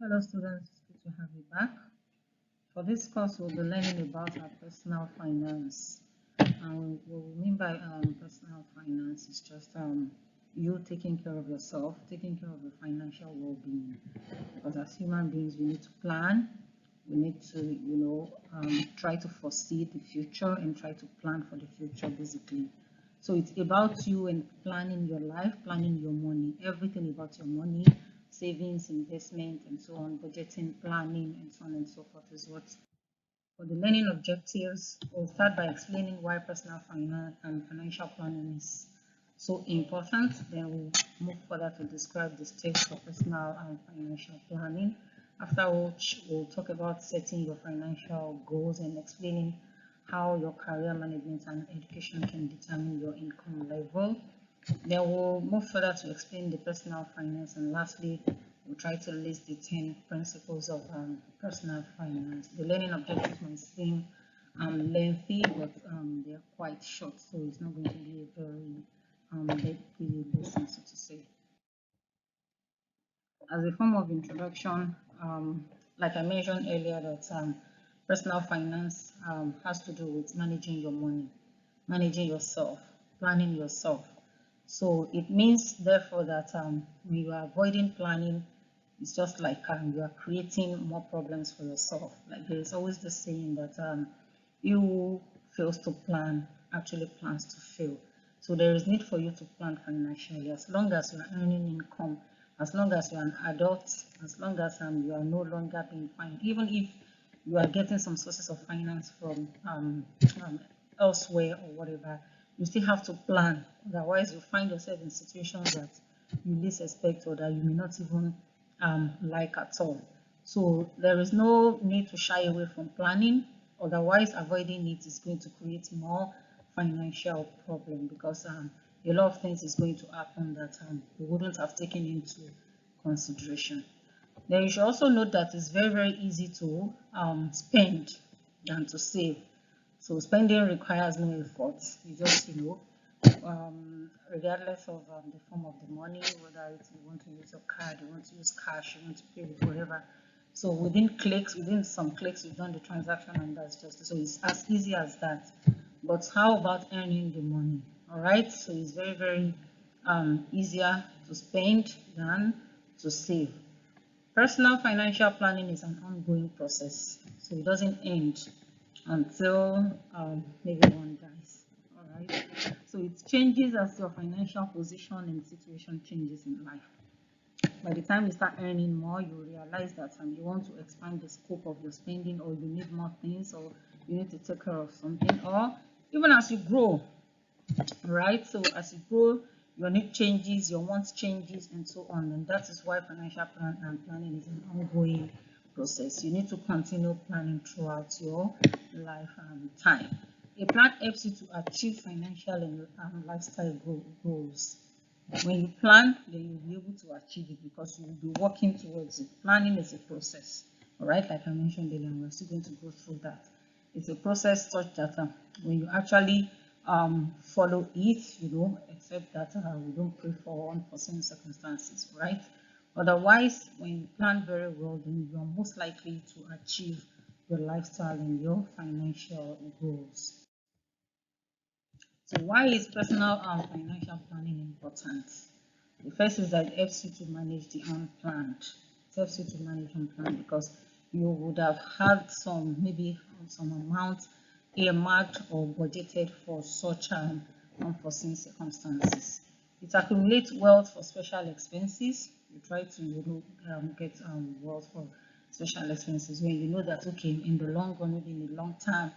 Hello students, it's good to have you back. For this course, we'll be learning about our personal finance. And what we mean by personal finance is just you taking care of yourself, taking care of your financial well-being. Because as human beings, we need to plan. We need to, try to foresee the future and try to plan for the future, basically. So it's about you and planning your life, planning your money, everything about your money, savings, investment, and so on, budgeting, planning, and so on and so forth is what. For the learning objectives, we'll start by explaining why personal finance and financial planning is so important. Then we'll move further to describe the steps for personal and financial planning. After which, we'll talk about setting your financial goals and explaining how your career management and education can determine your income level. Then we'll move further to explain the personal finance, and lastly, we'll try to list the 10 principles of personal finance. The learning objectives might seem lengthy, but they're quite short, so it's not going to be a very lengthy lesson, so to say. As a form of introduction, like I mentioned earlier, that personal finance has to do with managing your money, managing yourself, planning yourself. So it means, therefore, that when you are avoiding planning, it's just like you are creating more problems for yourself. Like there is always the saying that you who fails to plan actually plans to fail. So there is need for you to plan financially. As long as you are earning income, as long as you are an adult, as long as you are no longer being fined, even if you are getting some sources of finance from elsewhere or whatever, you still have to plan. Otherwise, you find yourself in situations that you least expect or that you may not even like at all. So there is no need to shy away from planning. Otherwise, avoiding it is going to create more financial problem because a lot of things is going to happen that you wouldn't have taken into consideration. Then you should also note that it's very, very easy to spend than to save. So spending requires no effort. You just, regardless of the form of the money, whether it's, you want to use your card, you want to use cash, you want to pay with whatever. So within some clicks, you've done the transaction and that's just, so it's as easy as that. But how about earning the money? All right, so it's very, very easier to spend than to save. Personal financial planning is an ongoing process, so it doesn't end until maybe one dies. All right, so it changes as your financial position and situation changes in life. By the time you start earning more, you realize that you want to expand the scope of your spending, or you need more things, or you need to take care of something, or even as you grow, right? So as you grow, your need changes, your wants changes, and so on. And that is why financial planning is an ongoing process. You need to continue planning throughout your life and time. A plan helps you to achieve financial and lifestyle goals. When you plan, then you'll be able to achieve it because you will be working towards it. Planning is a process, all right? Like I mentioned earlier, we're still going to go through that. It's a process such that when you actually follow it, except that we don't pray for unforeseen circumstances, right? Otherwise, when you plan very well, then you are most likely to achieve your lifestyle and your financial goals. So why is personal financial planning important? The first is that it helps you to manage the unplanned. It helps you to manage unplanned because you would have had maybe some amount earmarked or budgeted for such unforeseen circumstances. It accumulates wealth for special expenses. You try to get wealth for special expenses when you know that, okay, in the long run, maybe in the long term,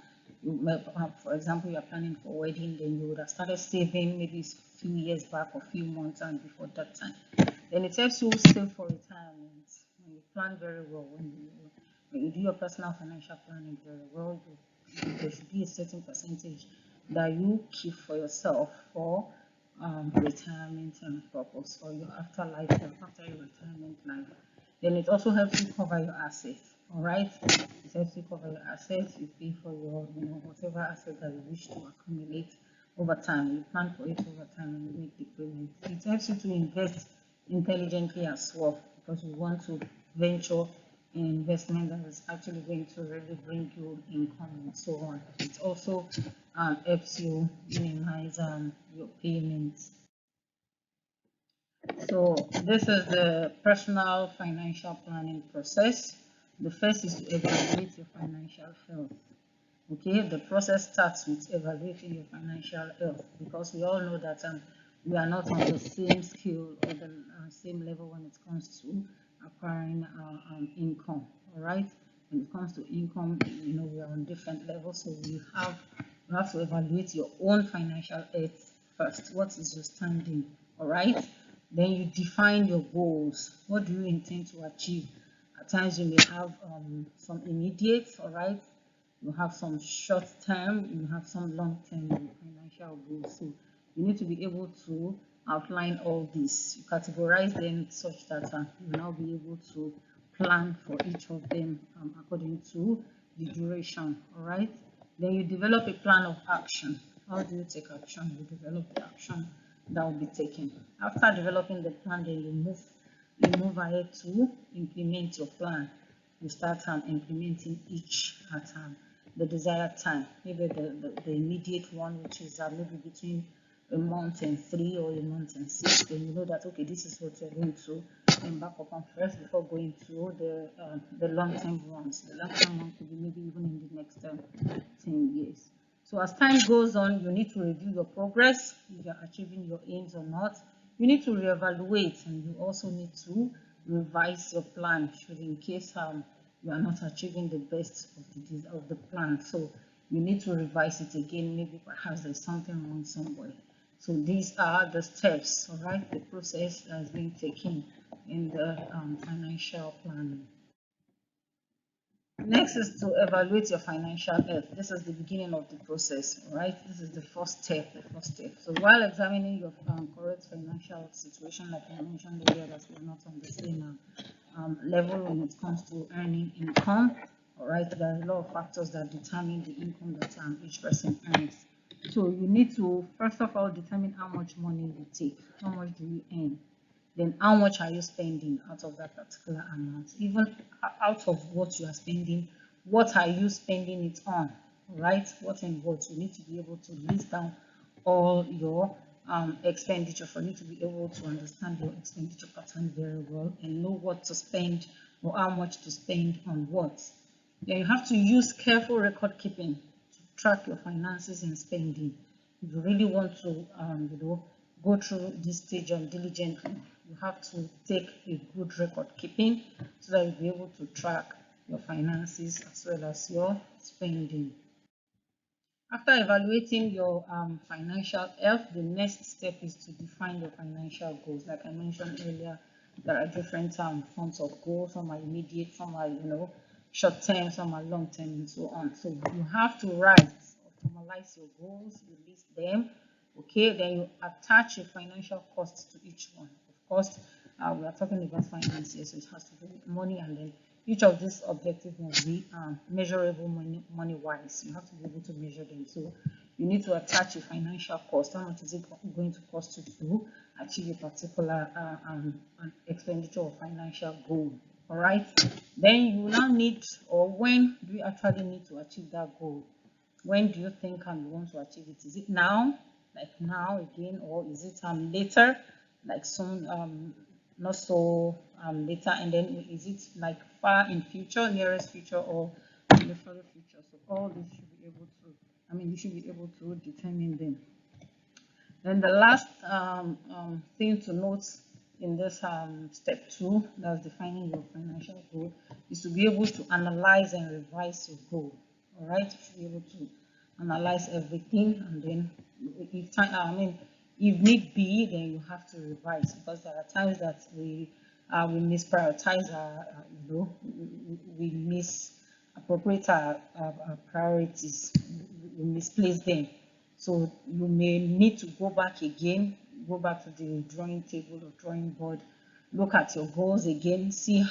for example, you are planning for a wedding, then you would have started saving maybe a few years back or a few months and before that time. Then it helps you save for retirement. When you plan very well, when you do your personal financial planning very well, there should be a certain percentage that you keep for yourself for retirement purpose, for your after your retirement life. Then it also helps you cover your assets. All right, it helps you cover your assets. You pay for your, whatever asset that you wish to accumulate over time. You plan for it over time and you make the payment. It helps you to invest intelligently as well because you want to venture investment that is actually going to really bring you income and so on. It also helps you minimize your payments. So this is the personal financial planning process. The first is to evaluate your financial health. Okay, the process starts with evaluating your financial health, because we all know that we are not on the same scale or the same level when it comes to acquiring income. All right, when it comes to income, we are on different levels, so you have to evaluate your own financial health first. What is your standing? All right, then you define your goals. What do you intend to achieve? At times you may have some immediate, all right, you have some short term, you have some long term financial goals. So you need to be able to outline all this. You categorize them such that you will now be able to plan for each of them according to the duration. All right. Then you develop a plan of action. How do you take action? You develop the action that will be taken. After developing the plan, then you move ahead to implement your plan. You start implementing each at the desired time. Maybe the immediate one, which is maybe between a month and 3 or a month and 6. Then you know that, okay, this is what you're going to embark upon first before going to the long-term ones. The long-term one could be maybe even in the next 10 years. So as time goes on, you need to review your progress, if you're achieving your aims or not. You need to reevaluate, and you also need to revise your plan should in case you are not achieving the best of the plan. So you need to revise it again. Maybe perhaps there's something wrong somewhere. So these are the steps, all right, the process that is being taken in the financial planning. Next is to evaluate your financial health. This is the beginning of the process, right? This is the first step, So while examining your correct financial situation, like I mentioned earlier, that we're not on the same level when it comes to earning income, all right? There are a lot of factors that determine the income that each person earns. So you need to, first of all, determine how much money you take. How much do you earn? Then how much are you spending out of that particular amount? Even out of what you are spending, what are you spending it on? Right? What and what? You need to be able to list down all your expenditure for you to be able to understand your expenditure pattern very well and know what to spend or how much to spend on what. Then you have to use careful record keeping to track your finances and spending. If you really want to, go through this stage diligently, you have to take a good record keeping so that you'll be able to track your finances as well as your spending. After evaluating your financial health, the next step is to define your financial goals. Like I mentioned earlier, there are different forms of goals. Some are immediate, some are short term, some are long term, and so on. So you have to write or formalize your goals, you list them. Okay, then you attach a financial cost to each one. Of course, we are talking about finances, so it has to do with money, and then each of these objectives must be measurable money wise. You have to be able to measure them. So you need to attach a financial cost. How much is it going to cost you to achieve a particular expenditure or financial goal? All right. Then you will now need, or when do you actually need to achieve that goal? When do you think you want to achieve it? Is it now, like now again, or is it later, like soon, not so later, and then is it like far in future, nearest future, or in the further future? So all this should be able to, you should be able to determine them. Then the last thing to note in this step 2, that's defining your financial goal, is to be able to analyze and revise your goal. All right, you should be able to analyze everything, and then if time, if need be, then you have to revise, because there are times that we misprioritize we misappropriate our priorities, we misplace them. So you may need to go back again, go back to the drawing table or drawing board, look at your goals again, see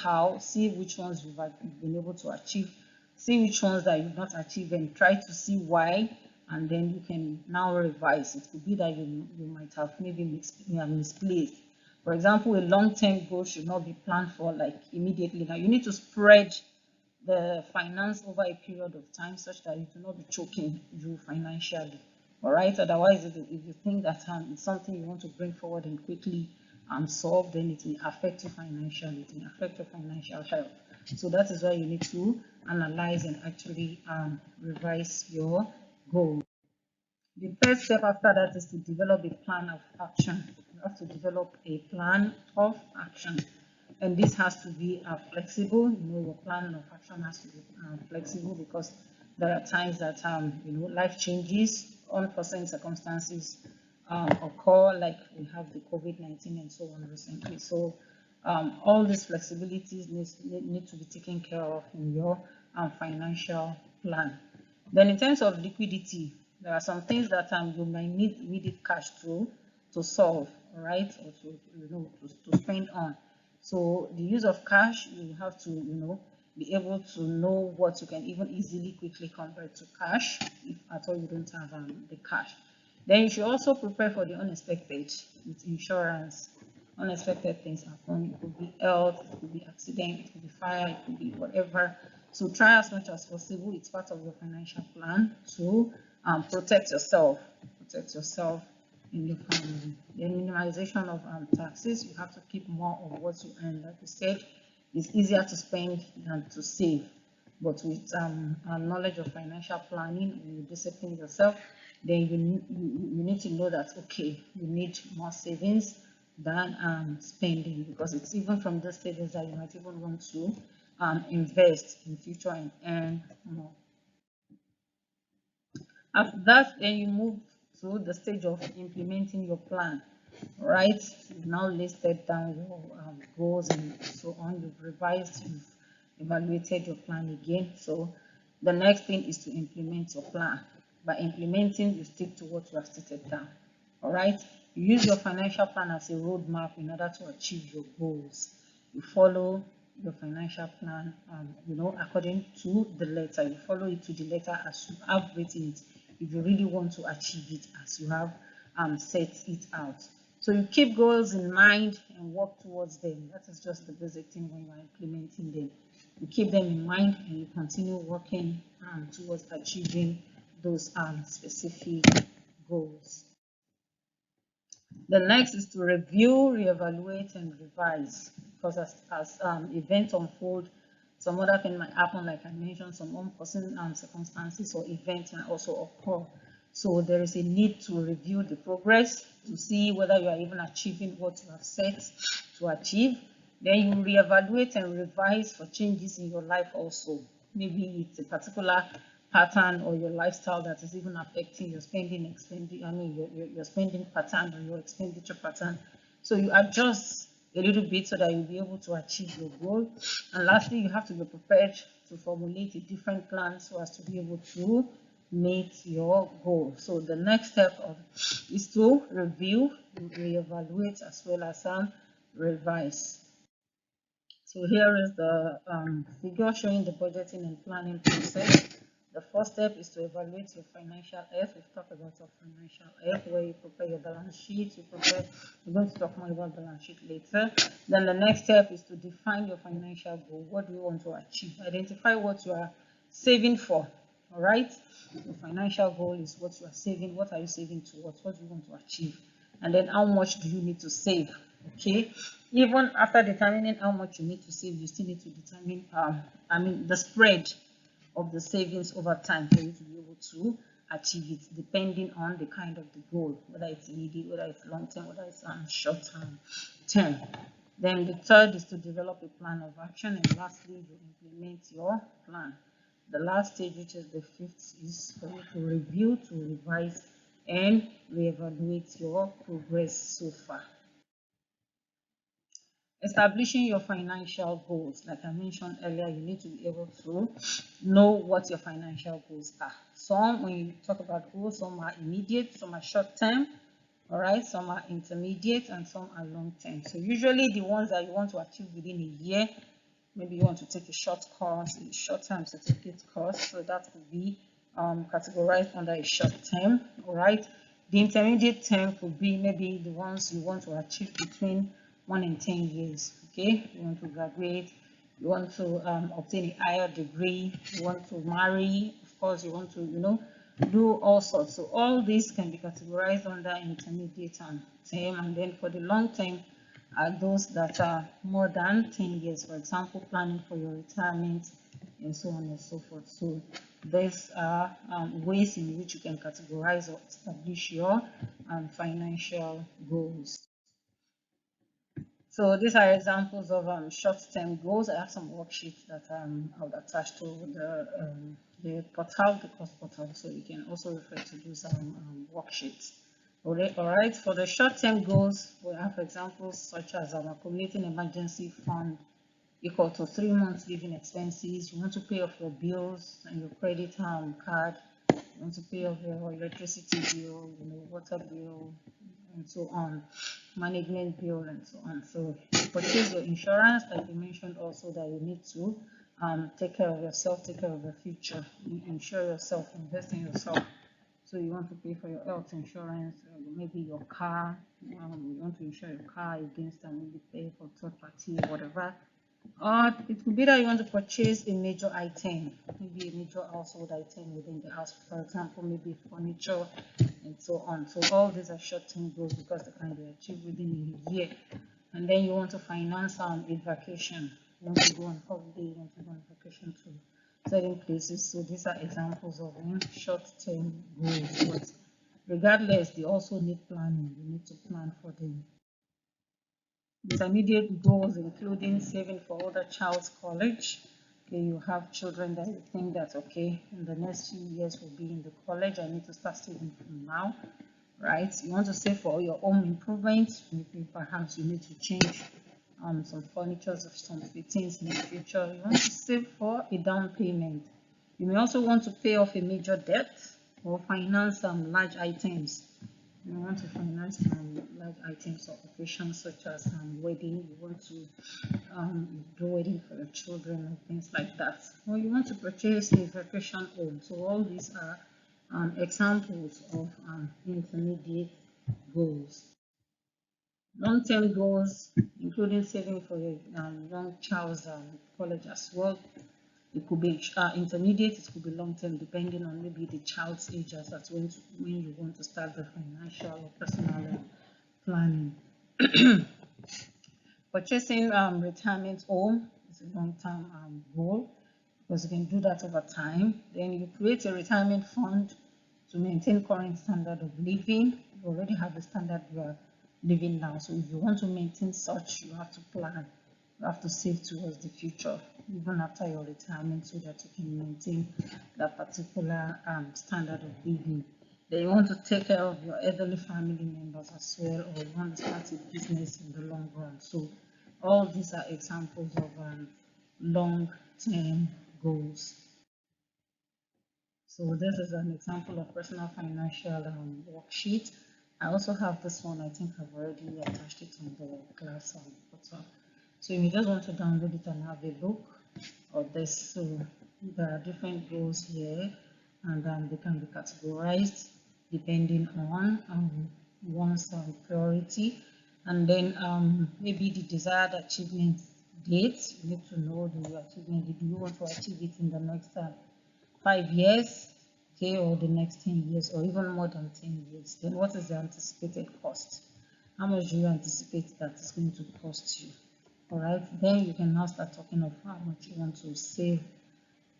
which ones you've been able to achieve, see which ones that you've not achieved, and try to see why, and then you can now revise. It could be that you might have maybe misplaced For example, a long-term goal should not be planned for like immediately. Now you need to spread the finance over a period of time such that it will not be choking you financially. All right. Otherwise, if you think that it's something you want to bring forward and quickly solve, then it will affect you financially. It will affect your financial health. So that is why you need to analyze and actually revise your goal. The first step after that is to develop a plan of action. You have to develop a plan of action. And this has to be flexible. You know, your plan of action has to be flexible because there are times that, life changes, unforeseen circumstances occur, like we have the COVID-19 and so on recently. So all these flexibilities need to be taken care of in your financial plan. Then in terms of liquidity, there are some things that you might need immediate cash to solve, all right, or to spend on. So the use of cash, you have to be able to know what you can even easily quickly convert to cash if at all you don't have the cash. Then you should also prepare for the unexpected with insurance. Unexpected things happen. It could be health, it could be accident, it could be fire, it could be whatever. So try as much as possible. It's part of your financial plan to protect yourself. Protect yourself in your family. The minimization of taxes. You have to keep more of what you earn. Like we said, it's easier to spend than to save. But with knowledge of financial planning, when you discipline yourself, then you need to know that, okay, you need more savings than spending, because it's even from those savings that you might even want to invest in future and earn more. After that, then you move to the stage of implementing your plan, right? You've now listed down your goals and so on. You've revised, you've evaluated your plan again. So the next thing is to implement your plan. By implementing, you stick to what you have stated down. All right. You use your financial plan as a roadmap in order to achieve your goals. You follow your financial plan, according to the letter. You follow it to the letter as you have written it, if you really want to achieve it as you have set it out. So you keep goals in mind and work towards them. That is just the basic thing when you are implementing them. You keep them in mind and you continue working towards achieving those specific goals. The next is to review, reevaluate, and revise, because as events unfold, some other thing might happen, like I mentioned, some unforeseen circumstances or events might also occur. So there is a need to review the progress to see whether you are even achieving what you have set to achieve. Then you reevaluate and revise for changes in your life also. Maybe it's a particular pattern or your lifestyle that is even affecting your your spending pattern or your expenditure pattern. So you adjust a little bit so that you'll be able to achieve your goal. And lastly, you have to be prepared to formulate a different plan so as to be able to meet your goal. So the next step is to review, reevaluate, as well as revise. So here is the figure showing the budgeting and planning process. The first step is to evaluate your financial health. We've talked about your financial health, where you prepare your balance sheet. We're going to talk more about balance sheet later. Then the next step is to define your financial goal. What do you want to achieve? Identify what you are saving for. All right. Your financial goal is what you are saving. What are you saving towards? What do you want to achieve? And then how much do you need to save? Okay. Even after determining how much you need to save, you still need to determine the spread of the savings over time for you to be able to achieve it, depending on the kind of the goal, whether it's immediate, whether it's long term, whether it's short term. Then the third is to develop a plan of action, and lastly, you implement your plan. The last stage, which is the fifth, is for you to review, to revise, and reevaluate your progress so far. Establishing your financial goals. Like I mentioned earlier, you need to be able to know what your financial goals are. Some, when you talk about goals, some are immediate, some are short term, all right, some are intermediate, and some are long term. So usually the ones that you want to achieve within a year, maybe you want to take a short course, a short-term certificate course, so that could be categorized under a short term, all right. The intermediate term could be maybe the ones you want to achieve between 1 in 10 years. Okay, you want to graduate, you want to obtain a higher degree, you want to marry, of course, you want to, do all sorts. So all these can be categorized under intermediate and term, and then for the long term are those that are more than 10 years, for example, planning for your retirement and so on and so forth. So these are ways in which you can categorize or establish your financial goals. So these are examples of short-term goals. I have some worksheets that I would attach to the portal, the course portal, so you can also refer to those worksheets. All right, for the short-term goals, we have examples such as accumulating emergency fund equal to 3 months living expenses. You want to pay off your bills and your credit card. You want to pay off your electricity bill, water bill, and so on, management bill, and so on. So purchase your insurance, like you mentioned also that you need to take care of yourself, take care of your future, insure yourself, invest in yourself. So you want to pay for your health insurance, maybe your car, you want to insure your car against maybe pay for third party, whatever. Or it could be that you want to purchase a major item, maybe a major household item within the house, for example, maybe furniture and so on. So all these are short-term goals because they can be achieved within a year. And then you want to finance a vacation. You want to go on holiday, you want to go on vacation to certain places. So these are examples of short-term goals. But regardless, they also need planning. You need to plan for them. Intermediate goals including saving for other child's college. Okay, you have children that you think that, okay, in the next few years will be in the college, I need to start saving from now, right? You want to save for your own improvements. Maybe perhaps you need to change some furniture or some fittings in the future. You want to save for a down payment. You may also want to pay off a major debt or finance some large items. You want to finance large items or occasions such as wedding. You want to do wedding for your children and things like that. Or you want to purchase a vacation home. So all these are examples of intermediate goals. Long-term goals, including saving for your young child's college as well. It could be intermediate, it could be long-term, depending on maybe the child's age, as that's when you want to start the financial or personal planning. Purchasing retirement home is a long-term goal because you can do that over time. Then you create a retirement fund to maintain current standard of living. You already have a standard you are living now, so if you want to maintain such, you have to plan. You have to save towards the future, even after your retirement, so that you can maintain that particular standard of living. Then you want to take care of your elderly family members as well, or you want to start a business in the long run. So all these are examples of long-term goals. So this is an example of personal financial worksheet. I also have this one. I think I've already attached it on the class portal. So you just want to download it and have a look at this. So there are different goals here, and they can be categorized depending on one's priority, and then maybe the desired achievement date. You need to know the achievement. Do you want to achieve it in the next 5 years, okay, or the next 10 years, or even more than 10 years? Then what is the anticipated cost? How much do you anticipate that it's going to cost you? All right, then you can now start talking of how much you want to save,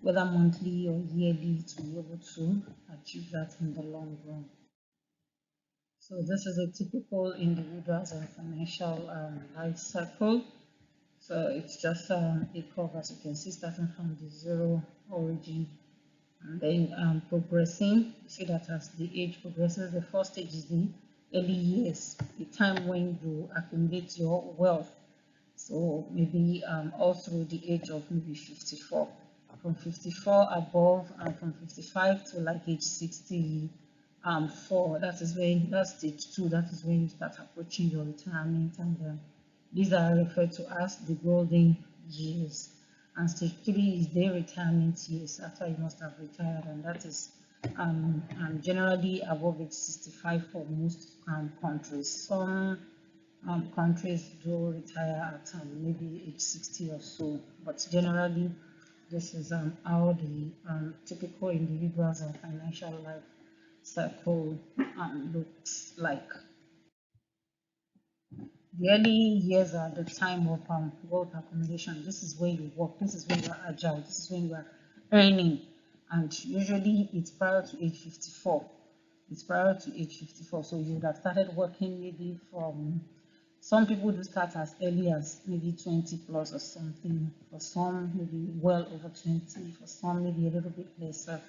whether monthly or yearly, to be able to achieve that in the long run. So this is a typical individual's and financial life cycle. So it's just a curve, as you can see, starting from the zero origin and then progressing. You see that as the age progresses, the first stage is the early years, the time when you accumulate your wealth. So maybe all through the age of maybe 54, from 54 above, and from 55 to like age 64. That is when, that's stage 2. That is when you start approaching your retirement, and these are referred to as the golden years. And stage 3 is the retirement years, after you must have retired, and that is generally above age 65 for most countries. Some countries do retire at maybe age 60 or so, but generally, this is how the typical individuals and financial life cycle looks like. The early years are the time of wealth accumulation. This is when you work, this is when you are agile, this is when you are earning, and usually it's prior to age 54. It's prior to age 54, so you would have started working maybe from, some people do start as early as maybe 20 plus or something, for some maybe well over 20, for some maybe a little bit lesser,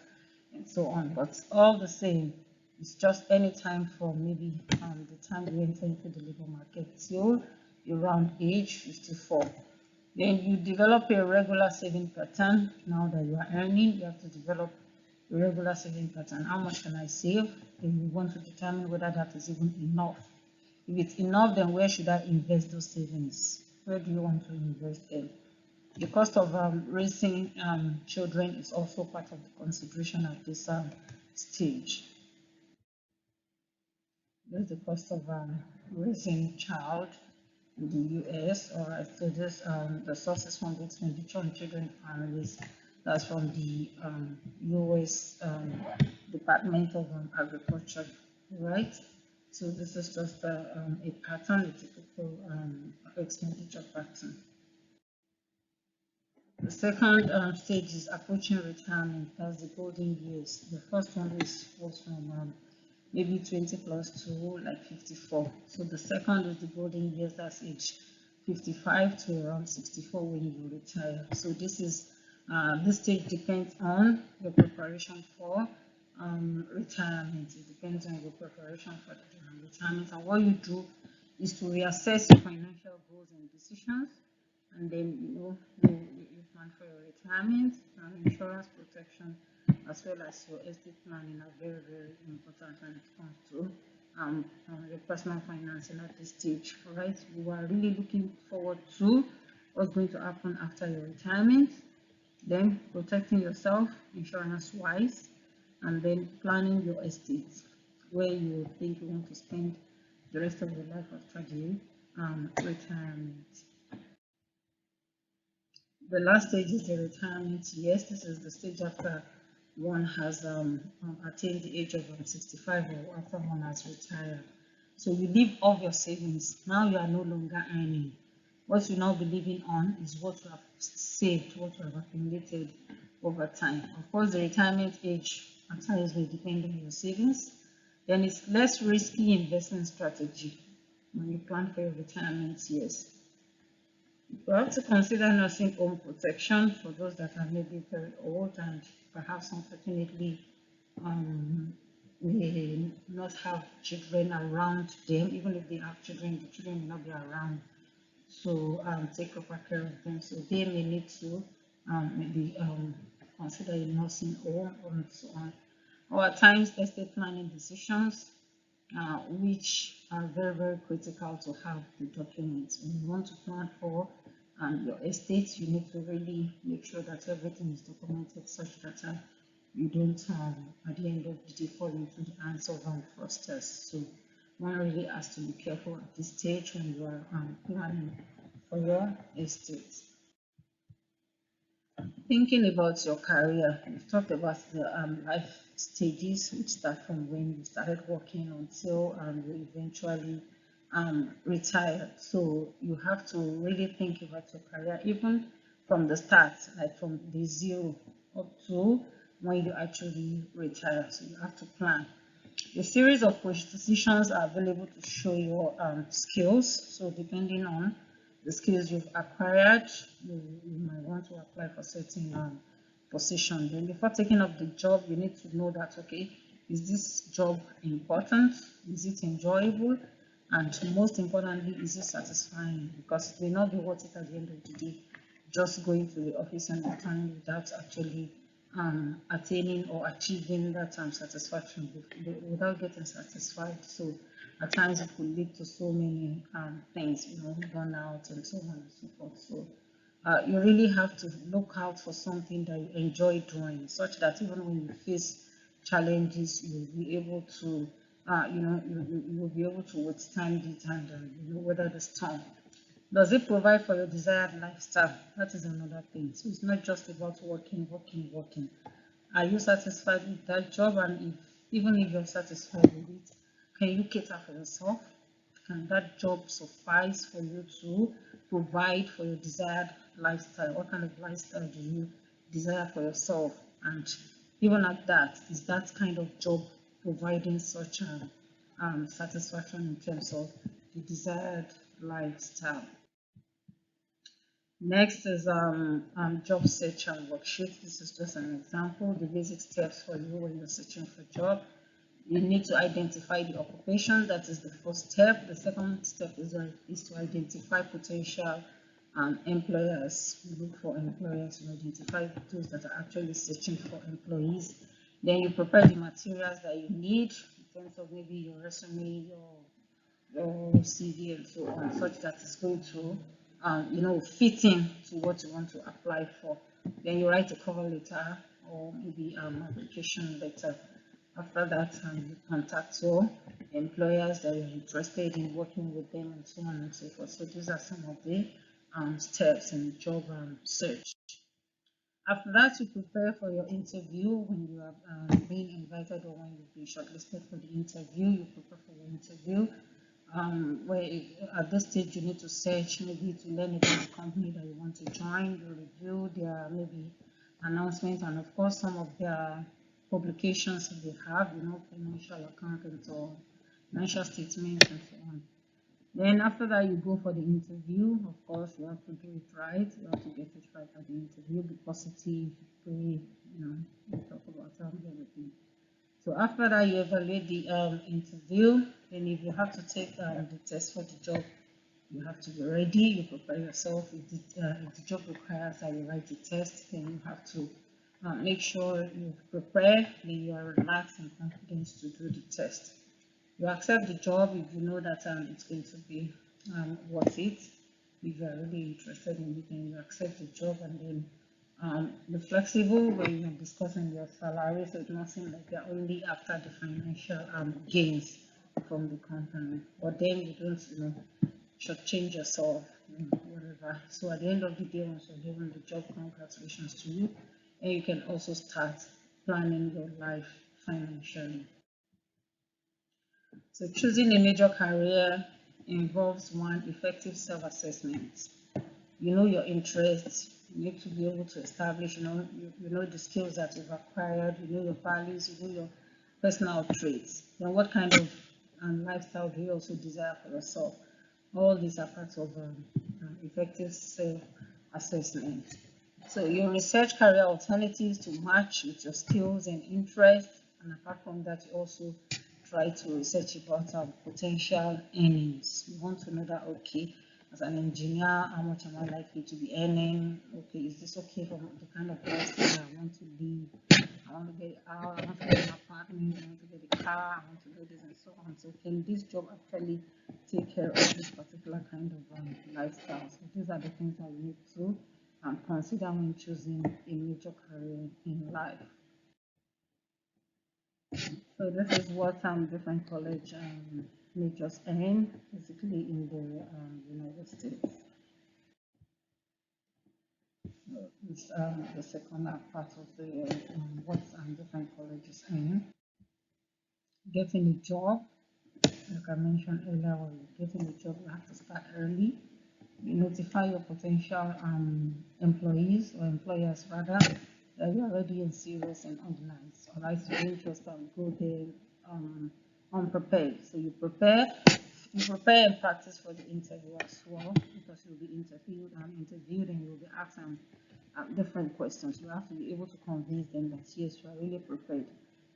and so on. But all the same, it's just any time from maybe the time you enter into the labor market till around age 54. Then you develop a regular saving pattern. Now that you are earning, you have to develop a regular saving pattern. How much can I save? Then you want to determine whether that is even enough. If it's enough, then where should I invest those savings? Where do you want to invest them? The cost of raising children is also part of the consideration at this stage. There's the cost of raising a child in the US. All right, so this the sources from the expenditure on children and families. That's from the US Department of Agriculture, right? So this is just a pattern, a typical expenditure pattern. The second stage is approaching retirement. That's the golden years. The first one was from maybe 20 plus to like 54. So the second is the golden years. That's age 55 to around 64 when you retire. So this stage depends on your preparation for retirement. It depends on your preparation for retirement, and what you do is to reassess your financial goals and decisions, and then you plan for your retirement, and insurance protection, as well as your estate planning are very, very important when it comes to your personal financing at this stage. All right, you are really looking forward to what's going to happen after your retirement, then protecting yourself insurance wise, and then planning your estate where you think you want to spend the rest of your life after the retirement. The last stage is the retirement. Yes, this is the stage after one has attained the age of 65, or after one has retired. So you leave off your savings. Now you are no longer earning. What you now be living on is what you have saved, what you have accumulated over time. Of course, the retirement age at times will depend on your savings. Then it's less risky investment strategy when you plan for your retirement years. You have to consider nursing home protection for those that are maybe very old and perhaps unfortunately may not have children around them. Even if they have children, the children may not be around. So take proper care of them. So they may need to maybe consider a nursing home and so on. Or at times estate planning decisions, which are very, very critical to have the documents. When you want to plan for your estate, you need to really make sure that everything is documented such that you don't, at the end of the day, fall into the hands of fraudsters. So one really has to be careful at this stage when you are planning for your estate. Thinking about your career, we've talked about the life stages, which start from when you started working until you eventually retire. So you have to really think about your career, even from the start, like from the zero up to when you actually retire. So you have to plan. A series of positions are available to show your skills. So depending on the skills you've acquired, you might want to apply for certain position. Then before taking up the job, you need to know that, okay, is this job important? Is it enjoyable? And most importantly, is it satisfying? Because it may not be worth it at the end of the day, just going to the office and returning without actually attaining or achieving that satisfaction without getting satisfied. So at times it could lead to so many things, burnout and so on and so forth. So you really have to look out for something that you enjoy doing, such that even when you face challenges, you'll be able to you will be able to withstand it and weather the storm. Does it provide for your desired lifestyle? That is another thing. So it's not just about working, working, working. Are you satisfied with that job? And even if you're satisfied with it, can you cater for yourself? Can that job suffice for you to provide for your desired lifestyle? What kind of lifestyle do you desire for yourself? And even at that, is that kind of job providing such a satisfaction in terms of the desired lifestyle? Next is job search and worksheet. This is just an example, the basic steps for you when you're searching for a job. You need to identify the occupation. That is the first step. The second step is to identify potential employers. You look for employers. You identify those that are actually searching for employees. Then you prepare the materials that you need in terms of maybe your resume, your CV, and so on, such that it's going to fit in to what you want to apply for. Then you write a cover letter or maybe application letter. After that, you contact your employers that you're interested in working with them and so on and so forth. So these are some of the steps in job search. After that, you prepare for your interview. When you have been invited or when you've been shortlisted for the interview, you prepare for your interview. Where at this stage you need to search maybe to learn about the company that you want to join, you review their maybe announcements and of course some of their publications that they have, financial accountants or financial statements and so on. Then after that you go for the interview. Of course you have to do it right, you have to get it right at the interview, be positive, pray, you talk about everything. So after that, you evaluate the interview. Then if you have to take the test for the job, you have to be ready. You prepare yourself. If the job requires that you write the test, then you have to make sure you prepare, then you are relaxed and confident to do the test. You accept the job if you know that it's going to be worth it. If you are really interested in it, then you accept the job and then be flexible when you're discussing your salary, so it must seem like you're only after the financial gains from the company. But then you don't, shortchange yourself, whatever. So at the end of the day, once you're given the job, congratulations to you, and you can also start planning your life financially. So choosing a major career involves one effective self-assessment. You know your interests. You need to be able to establish, you know the skills that you've acquired, you know your values, you know your personal traits. Then what kind of lifestyle do you also desire for yourself? All these are parts of effective self-assessment. So you research career alternatives to match with your skills and interests, and apart from that, you also try to research about potential earnings. You want to know that, okay, as an engineer, how much am I likely to be earning? Okay, is this okay for the kind of lifestyle I want to live? I want to get out, I want to get an apartment, I want to get a car, I want to do this and so on. So can this job actually take care of this particular kind of lifestyle? So these are the things that you need to consider when choosing a major career in life. So this is what different college majors earn basically in the United States. It's the second part of the what different colleges earn. Getting a job, like I mentioned earlier, when you're getting a job, you have to start early. You notify your potential employees or employers rather that you are ready and serious and organized. Alright, so don't just go there unprepared. So you prepare and practice for the interview as well, because you'll be interviewed and you'll be asked different questions. You have to be able to convince them that yes, you are really prepared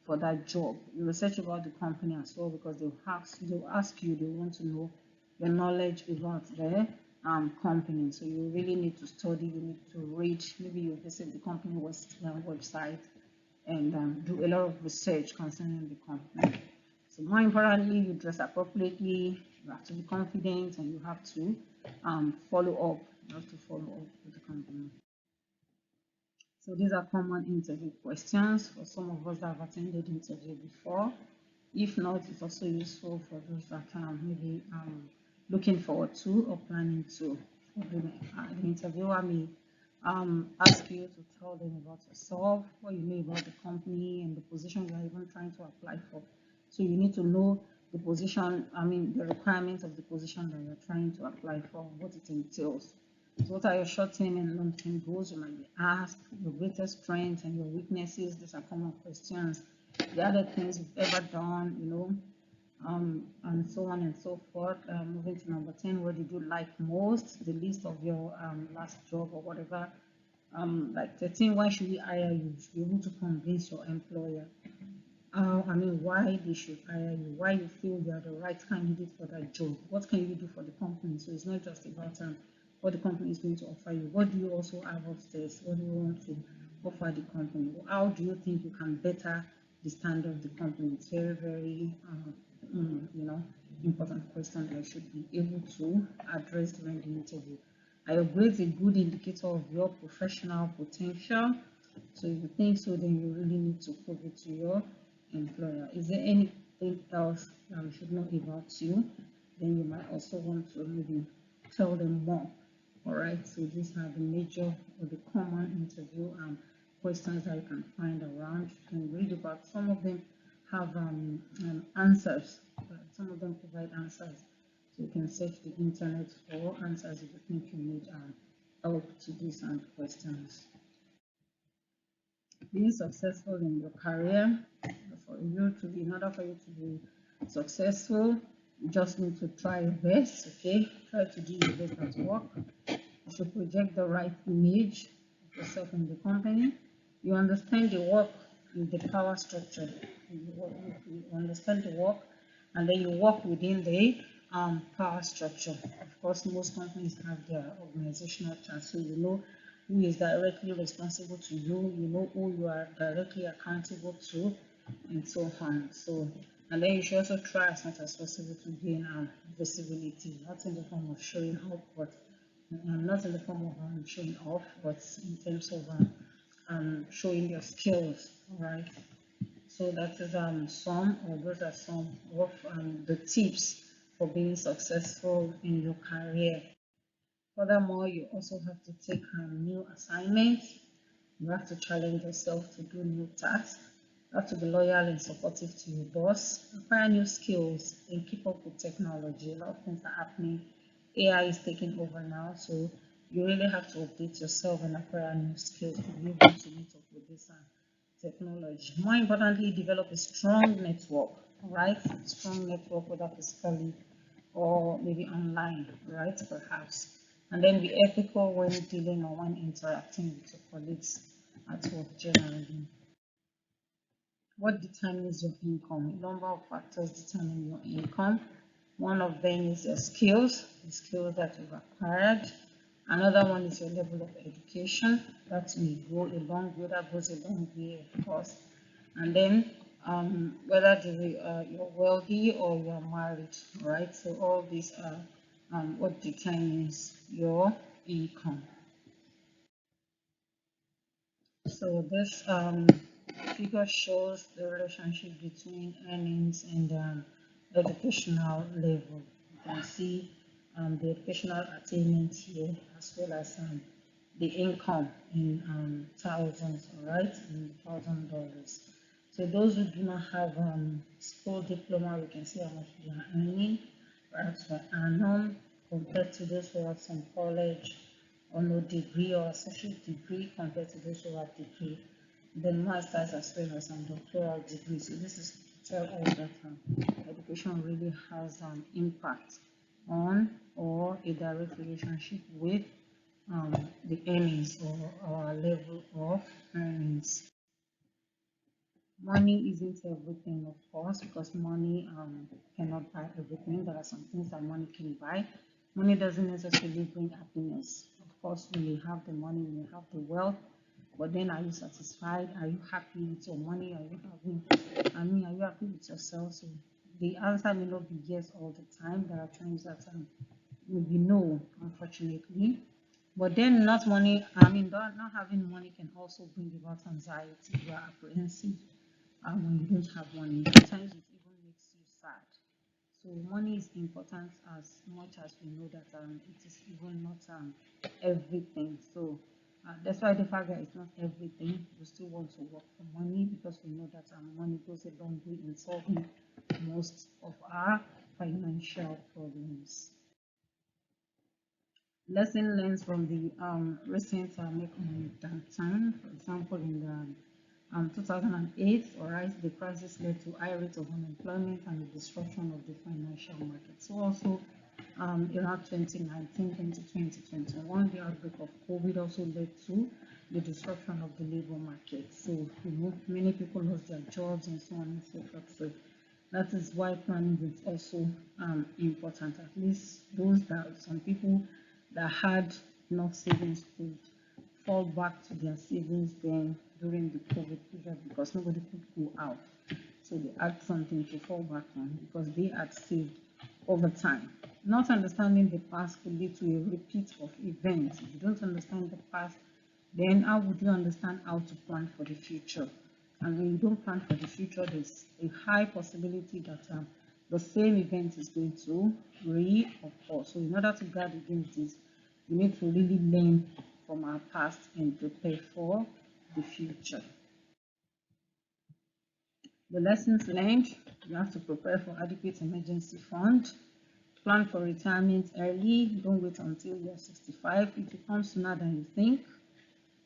for that job. You research about the company as well, because they'll ask you, they want to know your knowledge about their company. So you really need to study, you need to read, maybe you visit the company website and do a lot of research concerning the company. So more importantly, you dress appropriately, you have to be confident, and you have to follow up. You have to follow up with the company. So these are common interview questions for some of us that have attended interview before. If not, it's also useful for those that are maybe looking forward to or planning to. The interviewer may ask you to tell them about yourself, what you know about the company and the position you are even trying to apply for. So you need to know the position, the requirements of the position that you're trying to apply for, what it entails. So what are your short-term and long-term goals? You might be asked your greatest strengths and your weaknesses. These are common questions. The other things you've ever done, and so on and so forth. Moving to number 10, what did you like most? The list of your last job or whatever. Like 13, why should we hire you? You should be able to convince your employer. Why they should hire you, why you feel you are the right candidate for that job, what can you do for the company? So it's not just about what the company is going to offer you. What do you also have upstairs? What do you want to offer the company? How do you think you can better the standard of the company? It's very, very, important question that I should be able to address during the interview. Are your grades a good indicator of your professional potential? So if you think so, then you really need to prove it to your employer. Is there anything else that we should know about you? Then you might also want to maybe tell them more. All right, so these are the major or the common interview questions that you can find around. You can read about some of them have answers, some of them provide answers. So you can search the internet for answers if you think you need help to these questions. Being successful in your career, in order for you to be successful, you just need to try your best. Okay, try to do your best at work. You should project the right image of yourself in the company. You understand the work in the power structure. You understand the work, and then you work within the power structure. Of course, most companies have their organizational chart, so you know who is directly responsible to you, you know who you are directly accountable to, and so on. So, and then you should also try as much as possible to gain visibility, not in the form of showing off, but not in the form of showing off, but in terms of showing your skills. All right. So that is those are some of the tips for being successful in your career. Furthermore, you also have to take new assignments. You have to challenge yourself to do new tasks. You have to be loyal and supportive to your boss. Acquire new skills and keep up with technology. A lot of things are happening. AI is taking over now, so you really have to update yourself and acquire new skills to be able to meet up with this technology. More importantly, develop a strong network, right? Strong network, whether physically or maybe online, right? Perhaps. And then be ethical when dealing or when interacting with your colleagues at work generally. What determines your income? A number of factors determine your income. One of them is your skills, the skills that you've acquired. Another one is your level of education. That may go a long way, that goes a long way, of course. And then whether you're wealthy or you're married, right? So all these are what determines your income. So this figure shows the relationship between earnings and educational level. You can see the educational attainment here as well as the income in thousands, all right, in $1,000. So those who do not have school diploma, we can see how much they are earning, perhaps per annum, compared to those who have some college or no degree or associate degree compared to those who have degree, then masters as well as some doctoral degree. So this is to tell us that education really has an impact on or a direct relationship with the earnings or our level of earnings. Money isn't everything, of course, because money cannot buy everything. There are some things that money can buy. Money doesn't necessarily bring happiness. Of course, when you have the money, when you have the wealth, but then are you satisfied? Are you happy with your money? Are you happy with yourself? So the answer may not be yes all the time. There are times that will be no, unfortunately. But then not having money can also bring about anxiety. You are apprehensive when you don't have money. Sometimes it even So money is important as much as we know that it is even not everything. So that's why the fact that it's not everything, we still want to work for money because we know that money goes a long way in solving most of our financial problems. Lesson learned from the recent economic downturn. For example, in the 2008, alright, the crisis led to high rates of unemployment and the disruption of the financial market. So also around 2019, 2020, 2021, the outbreak of COVID also led to the disruption of the labor market. So many people lost their jobs and so on and so forth. So that is why planning is also important. At least some people that had enough savings could fall back to their savings then during the COVID period because nobody could go out. So they had something to fall back on because they had saved over time. Not understanding the past could lead to a repeat of events. If you don't understand the past, then how would you understand how to plan for the future? And when you don't plan for the future, there's a high possibility that the same event is going to reoccur. So in order to guard against this, we need to really learn from our past and prepare for the future. The lessons learned: you have to prepare for adequate emergency fund, plan for retirement early, don't wait until you're 65, it will come sooner than you think.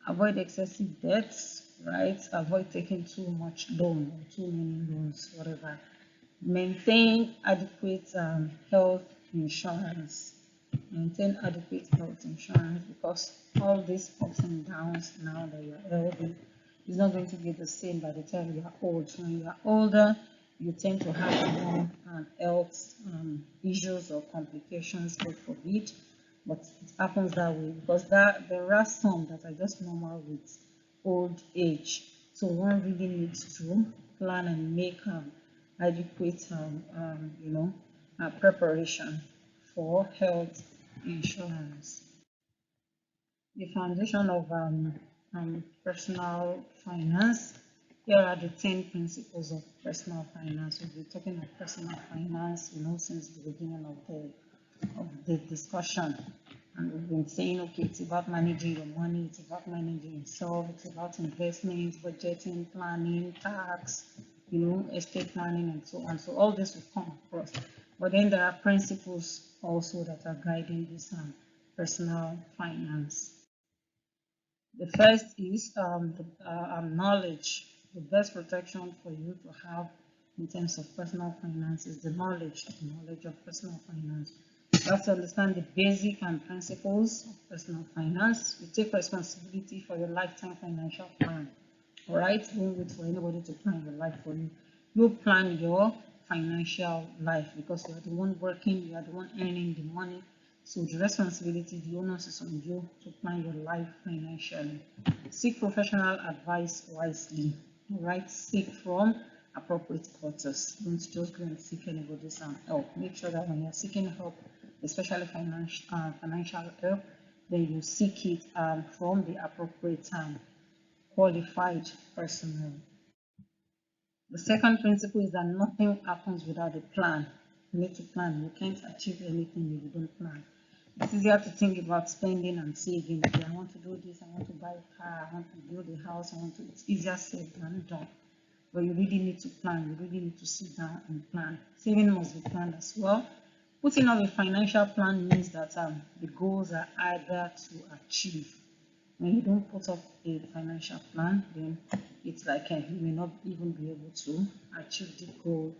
Avoid excessive debts, right? Avoid taking too much loan or too many loans, whatever. Maintain adequate health insurance. Maintain adequate health insurance because all these ups and downs now that you're healthy is not going to be the same by the time you are old. So when you are older, you tend to have more health issues or complications, God forbid. But it happens that way because there are some that are just normal with old age. So one really needs to plan and make adequate, preparation for health insurance. The foundation of personal finance. Here are the 10 principles of personal finance. We've been talking of personal finance, since the beginning of the discussion. And we've been saying, okay, it's about managing your money, it's about managing yourself, it's about investments, budgeting, planning, tax, estate planning, and so on. So all this will come across. But then there are principles also that are guiding this personal finance. The first is knowledge. The best protection for you to have in terms of personal finance is the knowledge of personal finance. You have to understand the basic and principles of personal finance. You take responsibility for your lifetime financial plan. All right, don't wait for anybody to plan your life for you. You plan your financial life because you are the one working, you are the one earning the money. So the responsibility, the onus is on you to plan your life financially. Seek professional advice wisely. All right, seek from appropriate quarters. Don't just go and seek anybody's help. Make sure that when you're seeking help, especially financial help, then you seek it from the appropriate qualified personnel. The second principle is that nothing happens without a plan. You need to plan. You can't achieve anything if you don't plan. It's easier to think about spending and saving. Okay, I want to do this, I want to buy a car, I want to build a house, it's easier said than done. But you really need to plan, you really need to sit down and plan. Saving must be planned as well. Putting up a financial plan means that the goals are harder to achieve. When you don't put up a financial plan, then it's like you may not even be able to achieve the goal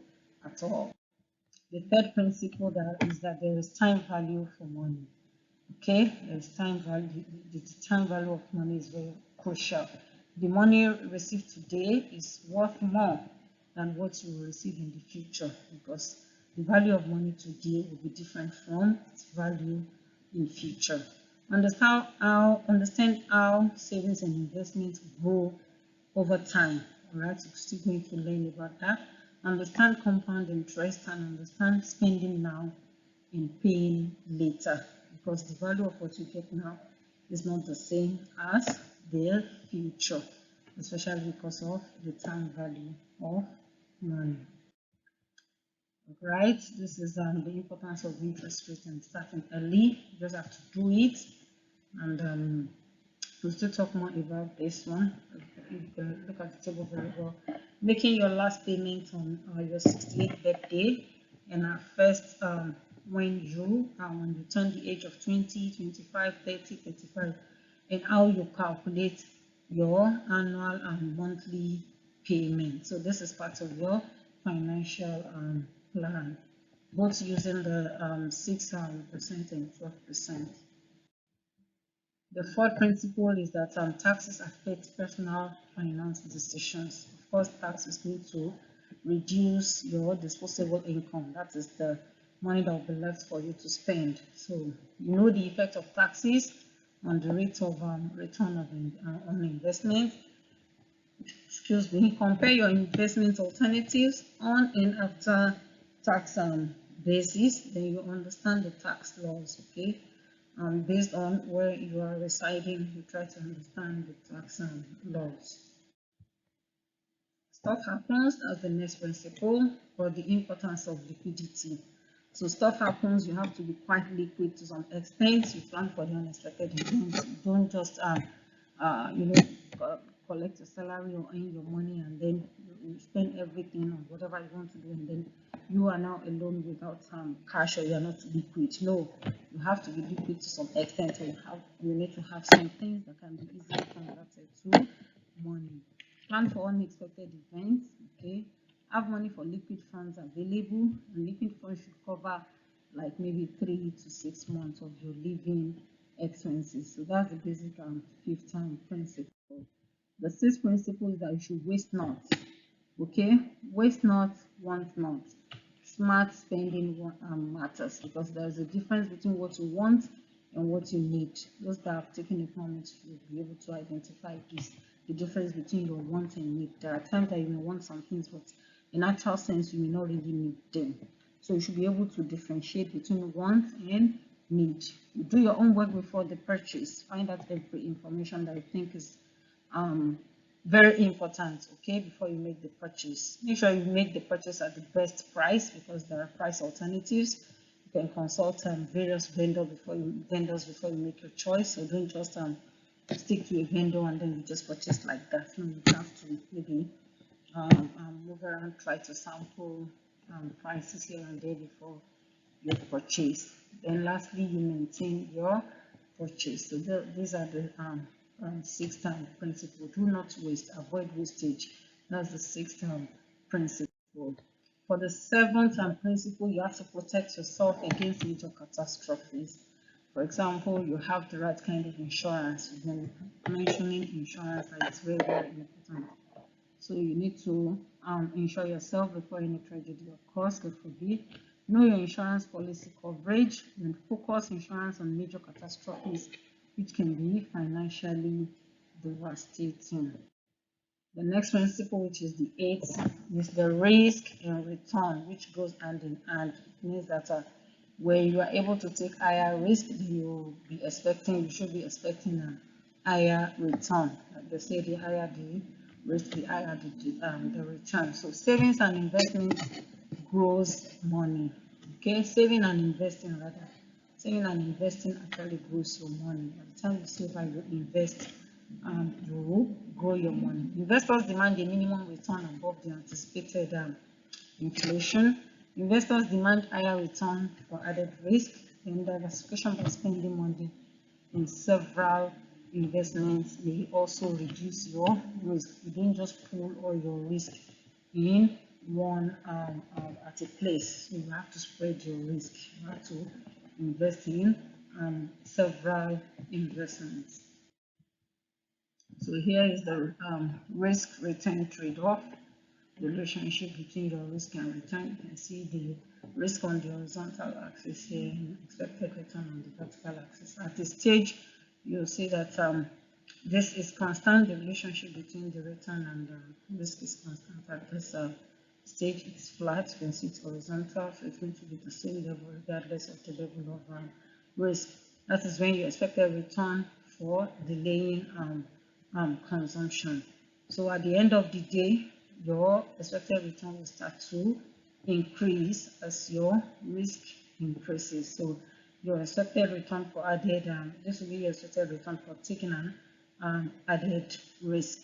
at all. The third principle is that there is time value for money. Okay, there's time value. The time value of money is very crucial. The money received today is worth more than what you will receive in the future because the value of money today will be different from its value in future. Understand how savings and investments grow over time. All right, so we're still going to learn about that. Understand compound interest and understand spending now and paying later because the value of what you get now is not the same as the future, especially because of the time value of money. right? This is the importance of interest rate and starting early. You just have to do it, and we'll still talk more about this one. You can look at the table very well. Making your last payment on your 68th birthday, and first when you turn the age of 20, 25, 30, 35, and how you calculate your annual and monthly payment. So this is part of your financial plan, both using the 6% and 12%. The fourth principle is that taxes affect personal finance decisions. Of course, taxes need to reduce your disposable income. That is the money that will be left for you to spend. So you know the effect of taxes on the rate of return of on investment. Excuse me. Compare your investment alternatives on and after tax basis. Then you understand the tax laws. Okay. Based on where you are residing, you try to understand the tax laws. Stuff happens as the next principle, but the importance of liquidity. So stuff happens, you have to be quite liquid to some extent. You plan for the unexpected events. You don't just you know collect your salary or earn your money and then you spend everything on whatever you want to do, and then you are now alone without cash, or you are not liquid. No, you have to be liquid to some extent. So you need to have some things that can be easily converted to money. Plan for unexpected events. Okay, have money for liquid funds available, and liquid funds should cover like maybe 3 to 6 months of your living expenses. So that's the basic fifth principle. The sixth principle is that you should waste not. Okay, waste not, want not. Smart spending matters, because there's a difference between what you want and what you need. Those that have taken economics will be able to identify this, the difference between your want and need. There are times that you may want some things, but in actual sense, you may not really need them. So you should be able to differentiate between want and need. You do your own work before the purchase. Find out every information that you think is um, very important, okay, before you make the purchase. Make sure you make the purchase at the best price, because there are price alternatives. You can consult various vendors before you make your choice. So don't just stick to a vendor and then you just purchase like that. No, you have to maybe move around, try to sample prices here and there before you purchase. Then lastly, you maintain your purchase. So these are the sixth principle. Do not waste, avoid wastage. That's the sixth principle. For the seventh principle, you have to protect yourself against major catastrophes. For example, you have the right kind of insurance. We've been mentioning insurance, that is very, very important. So you need to insure yourself before any tragedy occurs, God forbid. Know your insurance policy coverage, and focus insurance on major catastrophes, which can be financially devastating. The next principle, which is the eighth, is the risk and return, which goes hand in hand. It means that when you are able to take higher risk, you should be expecting a higher return. Like they say, the higher the risk, the higher the return. So savings and investment grows money. Okay, saving and investing rather. Saving and investing actually grows your money. By the time you save and you invest, you will grow your money. Investors demand a minimum return above the anticipated inflation. Investors demand higher return for added risk, and diversification by spending money in several investments may also reduce your risk. You don't just pool all your risk in one at a place. So you have to spread your risk. You have to invest in several investments. So here is the risk return trade-off, the relationship between your risk and return. You can see the risk on the horizontal axis here and expected return on the vertical axis. At this stage, you'll see that this is constant. The relationship between the return and the risk is constant. At this stage, it's flat. You can see it's horizontal, so it's going to be the same level regardless of the level of risk. That is when you expect a return for delaying consumption. So at the end of the day, your expected return will start to increase as your risk increases. So your expected return for added, this will be your expected return for taking an added risk.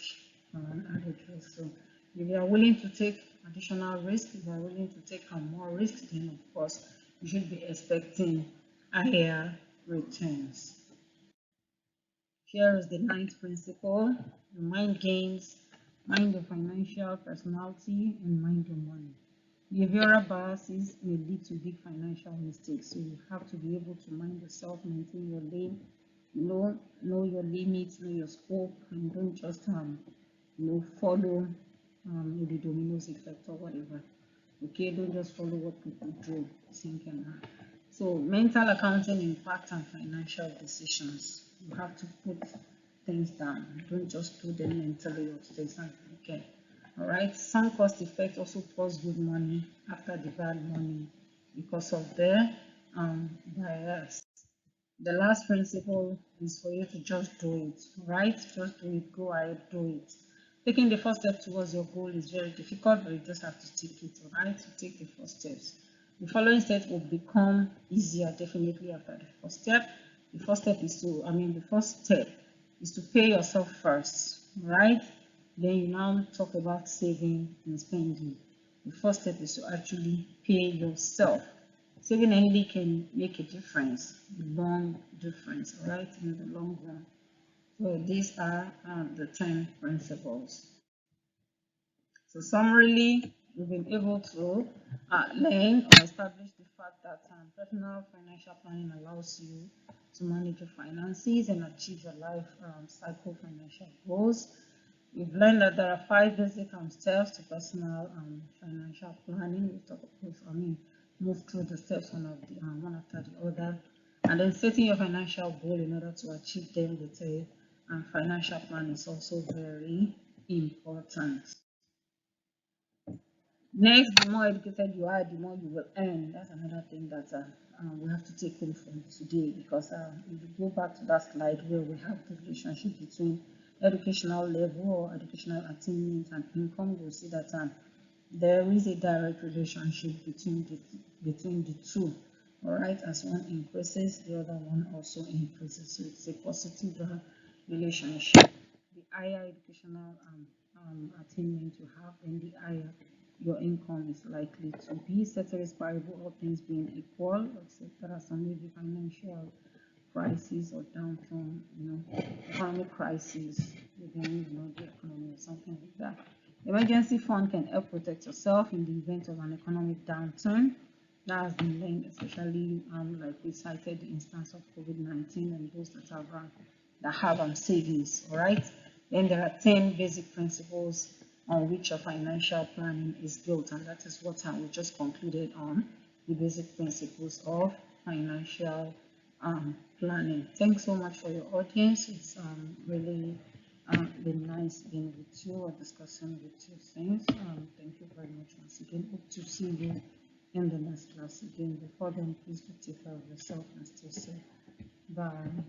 So if you are willing to take additional risk, if you are willing to take more risk, then of course you should be expecting higher returns. Here is the ninth principle: your mind games, mind your financial personality, and mind your money. Behavioral biases may lead to big financial mistakes, so you have to be able to mind yourself, maintain your lane, know your limits, know your scope, and don't just follow the dominoes effect or whatever. Okay, don't just follow what people do, think and act. So mental accounting impacts on financial decisions. You have to put things down. Don't just do them mentally or say something. Okay. All right. Some cost effect also pause good money after the bad money because of the bias. The last principle is for you to just do it, right? Just do it, go ahead, do it. Taking the first step towards your goal is very difficult, but you just have to take it, all right? To take the first steps. The following steps will become easier definitely after the first step. The first step is the first step is to pay yourself first, right? Then you now talk about saving and spending. The first step is to actually pay yourself. Saving only can make a difference, long difference, right, in the long run. So these are the 10 principles. So summarily, we've been able to learn or establish the fact that personal financial planning allows you to manage your finances and achieve your life cycle financial goals. We've learned that there are 5 basic steps to personal financial planning. Move through the steps one after the other, and then setting your financial goal in order to achieve them with a financial plan is also very important. Next, the more educated you are, the more you will earn. That's another thing that we have to take home from today, because if you go back to that slide where we have the relationship between educational level or educational attainment and income, you'll see that there is a direct relationship between the two. All right, as one increases, the other one also increases. So it's a positive relationship. The higher educational attainment you have, then the higher your income is likely to be. Ceteris paribus, all things being equal, except there are some maybe financial crisis or downturn, economic crisis within the economy or something like that. Emergency fund can help protect yourself in the event of an economic downturn. That has been learned, especially like we cited the instance of COVID-19 and those that have savings. All right. Then there are 10 basic principles on which your financial planning is built, and that is what we just concluded on, the basic principles of financial planning. Thanks so much for your audience. It's really been nice being with you or discussing with you things. Thank you very much once again. Hope to see you in the next class again. Before then, please do take care of yourself and stay safe. Bye.